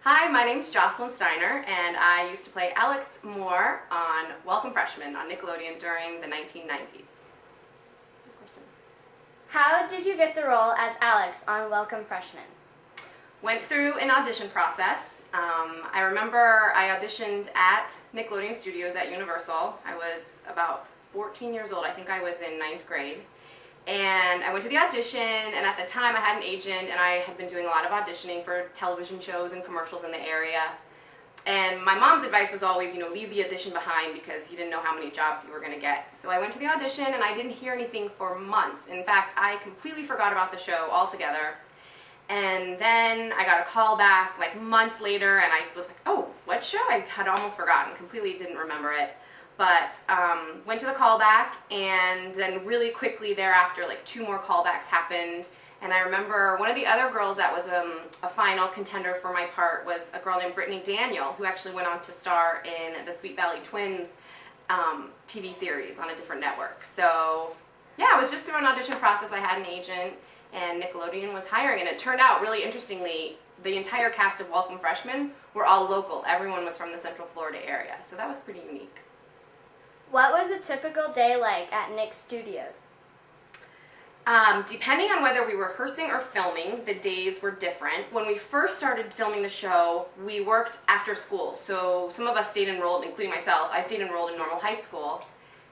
Hi, my name's Jocelyn Steiner, and I used to play Alex Moore on Welcome Freshmen on Nickelodeon during the 1990s. How did you get the role as Alex on Welcome Freshmen? Went through an audition process. I remember I auditioned at Nickelodeon Studios at Universal. I was about 14 years old. I think I was in 9th grade. And I went to the audition, and at the time I had an agent, and I had been doing a lot of auditioning for television shows and commercials in the area. And my mom's advice was always, leave the audition behind because you didn't know how many jobs you were going to get. So I went to the audition, and I didn't hear anything for months. In fact, I completely forgot about the show altogether. And then I got a call back like months later, and I was like, oh, what show? I had almost forgotten, completely didn't remember it. But went to the callback, and then really quickly thereafter, like 2 more callbacks happened. And I remember one of the other girls that was a final contender for my part was a girl named Brittany Daniel, who actually went on to star in the Sweet Valley Twins TV series on a different network. So yeah, it was just through an audition process. I had an agent, and Nickelodeon was hiring. And it turned out, really interestingly, the entire cast of Welcome Freshmen were all local. Everyone was from the Central Florida area. So that was pretty unique. What was a typical day like at Nick Studios? Depending on whether we were rehearsing or filming, the days were different. When we first started filming the show, we worked after school. So some of us stayed enrolled, including myself. I stayed enrolled in Normal High School,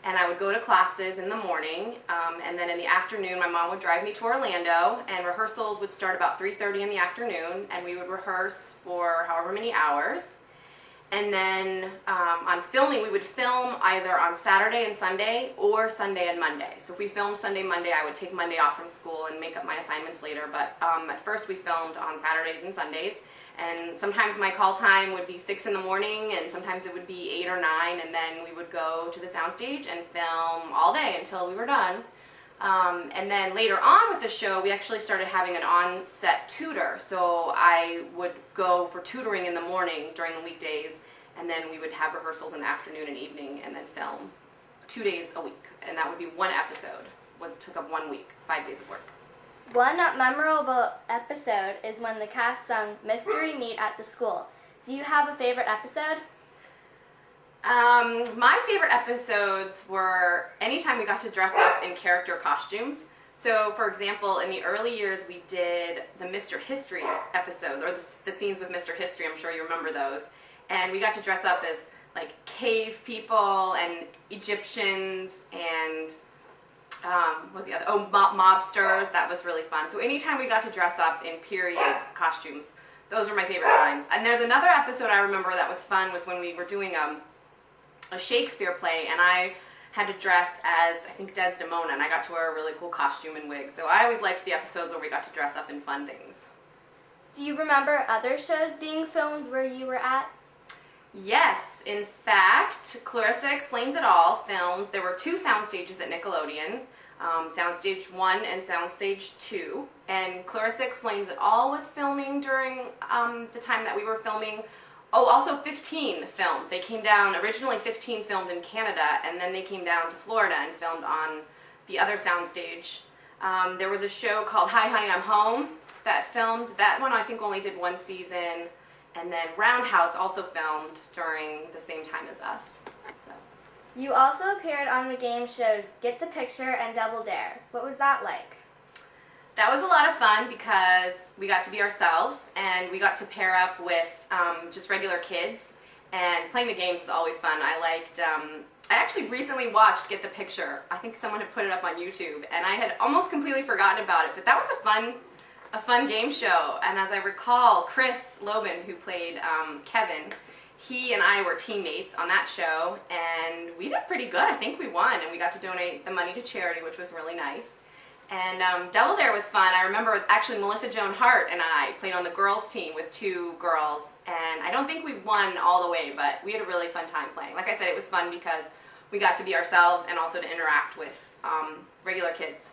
and I would go to classes in the morning, and then in the afternoon my mom would drive me to Orlando, and rehearsals would start about 3:30 in the afternoon, and we would rehearse for however many hours. And then on filming, we would film either on Saturday and Sunday or Sunday and Monday. So if we filmed Sunday, Monday, I would take Monday off from school and make up my assignments later. But at first we filmed on Saturdays and Sundays. And sometimes my call time would be 6 in the morning, and sometimes it would be 8 or 9. And then we would go to the soundstage and film all day until we were done. And then later on with the show, we actually started having an on-set tutor. So I would go for tutoring in the morning during the weekdays, and then we would have rehearsals in the afternoon and evening, and then film 2 days a week. And that would be one episode. It took up 1 week, 5 days of work. One memorable episode is when the cast sung Mystery Meet at the School. Do you have a favorite episode? My favorite episodes were anytime we got to dress up in character costumes. So, for example, in the early years, we did the Mr. History episodes, or the scenes with Mr. History. I'm sure you remember those. And we got to dress up as like cave people and Egyptians and what was the other? Oh, mobsters. That was really fun. So anytime we got to dress up in period costumes, those were my favorite times. And there's another episode I remember that was fun, was when we were doing a Shakespeare play, and I had to dress as, I think, Desdemona, and I got to wear a really cool costume and wig. So I always liked the episodes where we got to dress up in fun things. Do you remember other shows being filmed where you were at? Yes, in fact, Clarissa Explains It All filmed. There were 2 sound stages at Nickelodeon, Soundstage 1 and Soundstage 2, and Clarissa Explains It All was filming during the time that we were filming. Oh, also 15 filmed. They came down, originally 15 filmed in Canada, and then they came down to Florida and filmed on the other soundstage. There was a show called Hi Honey, I'm Home that filmed. That one I think only did 1 season. And then Roundhouse also filmed during the same time as us. So. You also appeared on the game shows Get the Picture and Double Dare. What was that like? That was a lot of fun because we got to be ourselves, and we got to pair up with just regular kids, and playing the games is always fun. I actually recently watched Get the Picture. I think someone had put it up on YouTube, and I had almost completely forgotten about it, but that was a fun game show. And as I recall, Chris Lobin, who played Kevin, he and I were teammates on that show, and we did pretty good. I think we won, and we got to donate the money to charity, which was really nice. And Double Dare was fun. I remember actually Melissa Joan Hart and I played on the girls team with 2 girls, and I don't think we won all the way, but we had a really fun time playing. Like I said, it was fun because we got to be ourselves and also to interact with regular kids.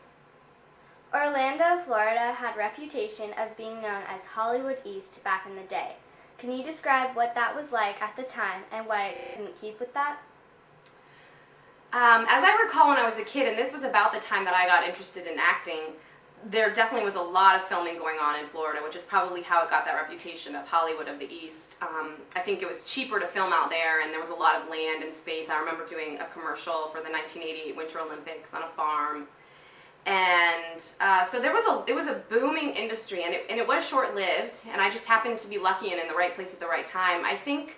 Orlando, Florida had a reputation of being known as Hollywood East back in the day. Can you describe what that was like at the time and why it couldn't keep with that? As I recall when I was a kid, and this was about the time that I got interested in acting, there definitely was a lot of filming going on in Florida, which is probably how it got that reputation of Hollywood of the East. I think it was cheaper to film out there, and there was a lot of land and space. I remember doing a commercial for the 1988 Winter Olympics on a farm. And so it was a booming industry, and it was short-lived, and I just happened to be lucky and in the right place at the right time. I think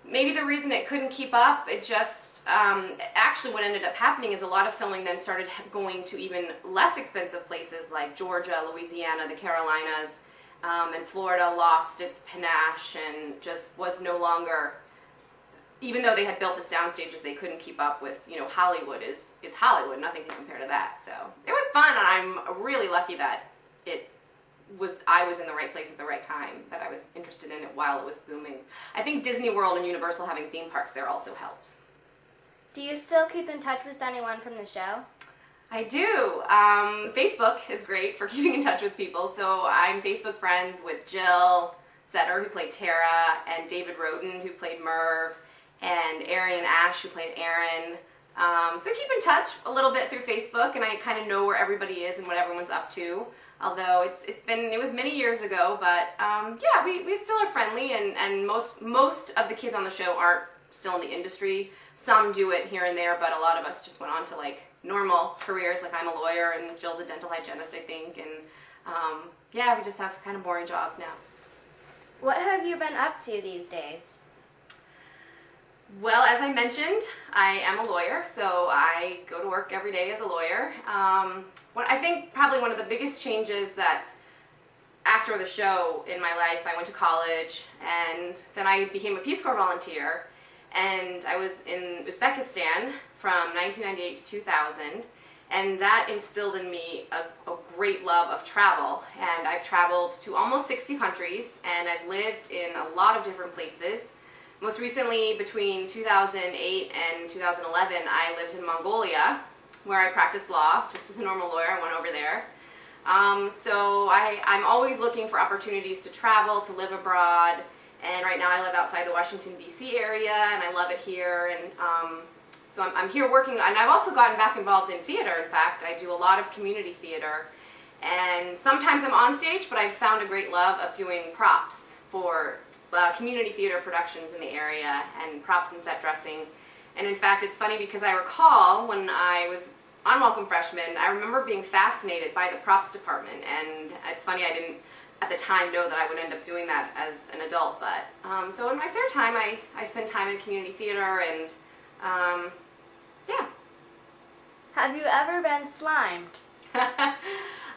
maybe the reason it couldn't keep up, it just, actually what ended up happening is a lot of filming then started going to even less expensive places like Georgia, Louisiana, the Carolinas, and Florida lost its panache and just was no longer, even though they had built the sound stages, they couldn't keep up with, Hollywood is Hollywood, nothing can compare to that. So it was fun, and I'm really lucky that I was in the right place at the right time, that I was interested in it while it was booming. I think Disney World and Universal having theme parks there also helps. Do you still keep in touch with anyone from the show? I do. Facebook is great for keeping in touch with people, so I'm Facebook friends with Jill Setter, who played Tara, and David Roden, who played Merv, and Arian Ash, who played Aaron. So keep in touch a little bit through Facebook, and I kind of know where everybody is and what everyone's up to. Although it was many years ago, but yeah, we still are friendly, and most of the kids on the show aren't still in the industry. Some do it here and there, but a lot of us just went on to like normal careers. Like I'm a lawyer, and Jill's a dental hygienist, I think, and yeah, we just have kind of boring jobs now. What have you been up to these days? Well, as I mentioned, I am a lawyer, so I go to work every day as a lawyer. I think probably one of the biggest changes that after the show in my life, I went to college, and then I became a Peace Corps volunteer, and I was in Uzbekistan from 1998 to 2000, and that instilled in me a great love of travel. And I've traveled to almost 60 countries, and I've lived in a lot of different places. Most recently, between 2008 and 2011, I lived in Mongolia, where I practiced law. Just as a normal lawyer, I went over there. So I'm always looking for opportunities to travel, to live abroad, and right now I live outside the Washington, D.C. area, and I love it here. And so I'm here working, and I've also gotten back involved in theater. In fact, I do a lot of community theater, and sometimes I'm on stage, but I've found a great love of doing props for community theater productions in the area, and props and set dressing. And in fact, it's funny because I recall when I was Unwelcome Freshman, I remember being fascinated by the props department, and it's funny, I didn't at the time know that I would end up doing that as an adult, but so in my spare time I spend time in community theater, and yeah. Have you ever been slimed?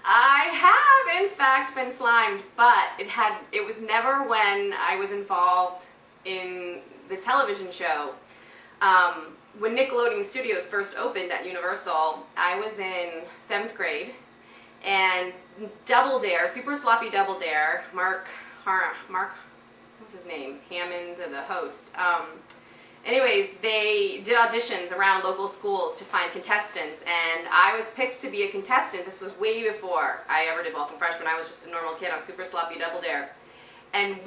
I have, in fact, been slimed, but it was never when I was involved in the television show. When Nickelodeon Studios first opened at Universal, I was in 7th grade, and Double Dare, Super Sloppy Double Dare, Mark, what's his name? Hammond, the host. Anyways, they did auditions around local schools to find contestants, and I was picked to be a contestant. This was way before I ever did Welcome Freshman. I was just a normal kid on Super Sloppy Double Dare. And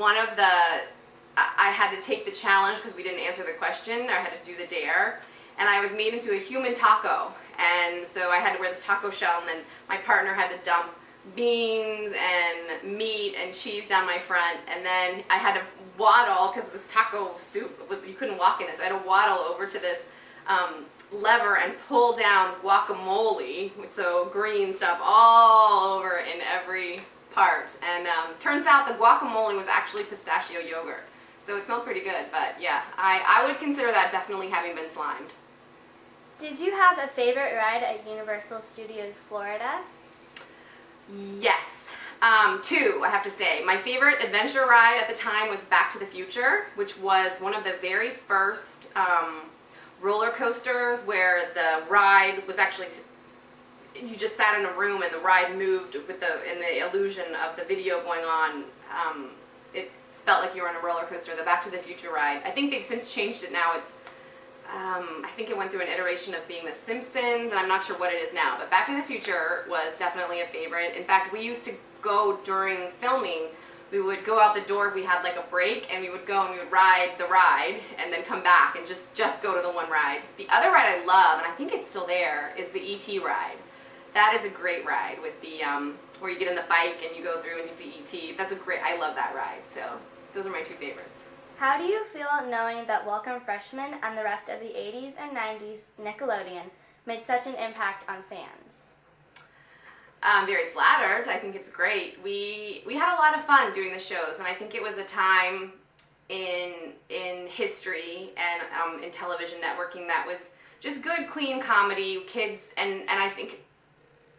I had to take the challenge because we didn't answer the question. I had to do the dare, and I was made into a human taco. And so I had to wear this taco shell, and then my partner had to dump beans and meat and cheese down my front, and then I had to waddle, because this taco soup you couldn't walk in it, so I had to waddle over to this lever and pull down guacamole, so green stuff all over in every part. And turns out the guacamole was actually pistachio yogurt, so it smelled pretty good. But yeah, I would consider that definitely having been slimed. Did you have a favorite ride at Universal Studios Florida? Yes. Two, I have to say. My favorite adventure ride at the time was Back to the Future, which was one of the very first roller coasters where the ride was actually, you just sat in a room and the ride moved in the illusion of the video going on. It felt like you were on a roller coaster, the Back to the Future ride. I think they've since changed it now. I think it went through an iteration of being The Simpsons, and I'm not sure what it is now, but Back to the Future was definitely a favorite. In fact, we used to go during filming. We would go out the door if we had like a break, and we would go and we would ride the ride and then come back and just go to the one ride. The other ride I love, and I think it's still there, is the E.T. ride. That is a great ride with the where you get in the bike and you go through and you see E.T. That's a great. I love that ride. So those are my two favorites. How do you feel knowing that Welcome Freshmen and the rest of the 80s and 90s Nickelodeon made such an impact on fans? I'm very flattered. I think it's great. We had a lot of fun doing the shows, and I think it was a time in history and in television networking that was just good, clean comedy, kids, and I think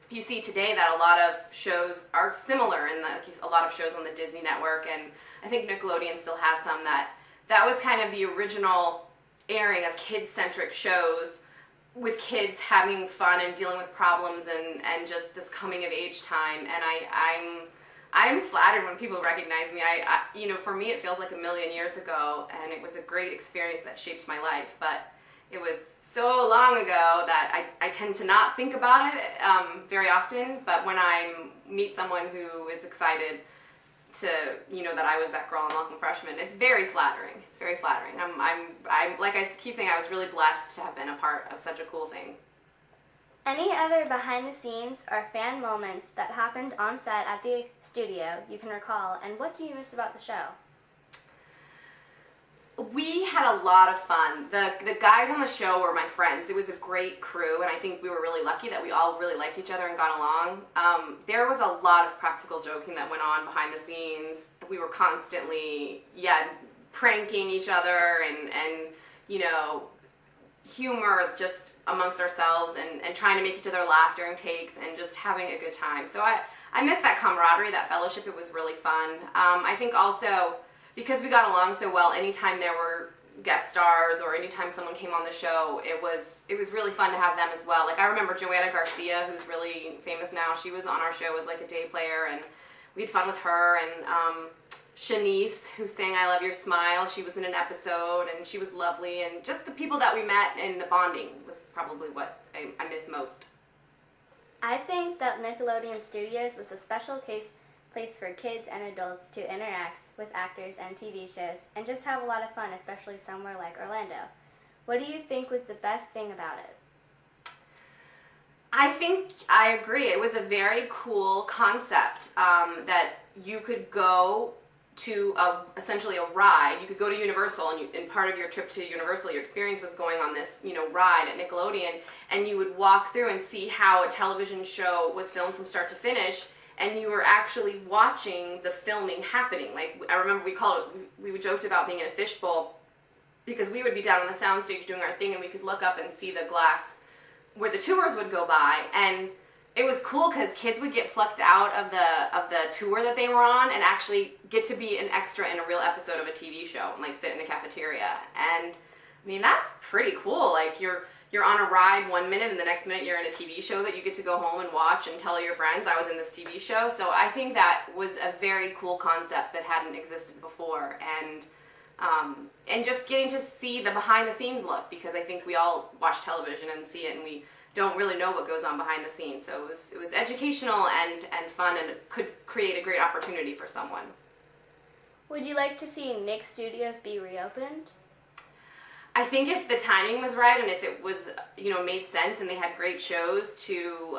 you see today that a lot of shows are similar in a lot of shows on the Disney Network, and I think Nickelodeon still has some that was kind of the original airing of kids-centric shows with kids having fun and dealing with problems and just this coming of age time. And I'm flattered when people recognize me. For me it feels like a million years ago, and it was a great experience that shaped my life, but it was so long ago that I tend to not think about it very often, but when I meet someone who is excited to, that I was that girl in Welcome Freshmen, it's very flattering. It's very flattering. I'm like I keep saying, I was really blessed to have been a part of such a cool thing. Any other behind the scenes or fan moments that happened on set at the studio you can recall, and what do you miss about the show? We had a lot of fun. The guys on the show were my friends. It was a great crew, and I think we were really lucky that we all really liked each other and got along. There was a lot of practical joking that went on behind the scenes. We were constantly, pranking each other and humor just amongst ourselves and trying to make each other laugh during takes and just having a good time. So I miss that camaraderie, that fellowship. It was really fun. I think also, because we got along so well, anytime there were guest stars or anytime someone came on the show, it was really fun to have them as well. Like, I remember Joanna Garcia, who's really famous now. She was on our show as like a day player, and we had fun with her. And Shanice, who sang I Love Your Smile, she was in an episode, and she was lovely. And just the people that we met and the bonding was probably what I miss most. I think that Nickelodeon Studios was a special place for kids and adults to interact with actors and TV shows and just have a lot of fun, especially somewhere like Orlando. What do you think was the best thing about it? I think I agree. It was a very cool concept that you could go to essentially a ride. You could go to Universal, and part of your trip to Universal, your experience was going on this ride at Nickelodeon, and you would walk through and see how a television show was filmed from start to finish, and you were actually watching the filming happening. Like, I remember we joked about being in a fishbowl, because we would be down on the soundstage doing our thing, and we could look up and see the glass where the tours would go by, and it was cool because kids would get plucked out of the tour that they were on and actually get to be an extra in a real episode of a TV show and like sit in the cafeteria. And I mean, that's pretty cool. Like, you're on a ride one minute and the next minute you're in a TV show that you get to go home and watch and tell your friends, I was in this TV show. So I think that was a very cool concept that hadn't existed before, and just getting to see the behind the scenes look, because I think we all watch television and see it and we don't really know what goes on behind the scenes. So it was educational and fun, and it could create a great opportunity for someone. Would you like to see Nick Studios be reopened? I think if the timing was right and if it was, made sense and they had great shows to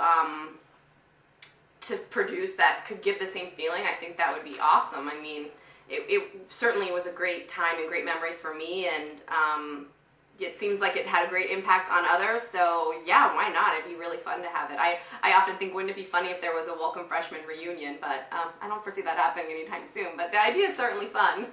produce that could give the same feeling, I think that would be awesome. I mean, it certainly was a great time and great memories for me, and it seems like it had a great impact on others, so yeah, why not? It'd be really fun to have it. I often think, wouldn't it be funny if there was a Welcome Freshman reunion, but I don't foresee that happening anytime soon, but the idea is certainly fun.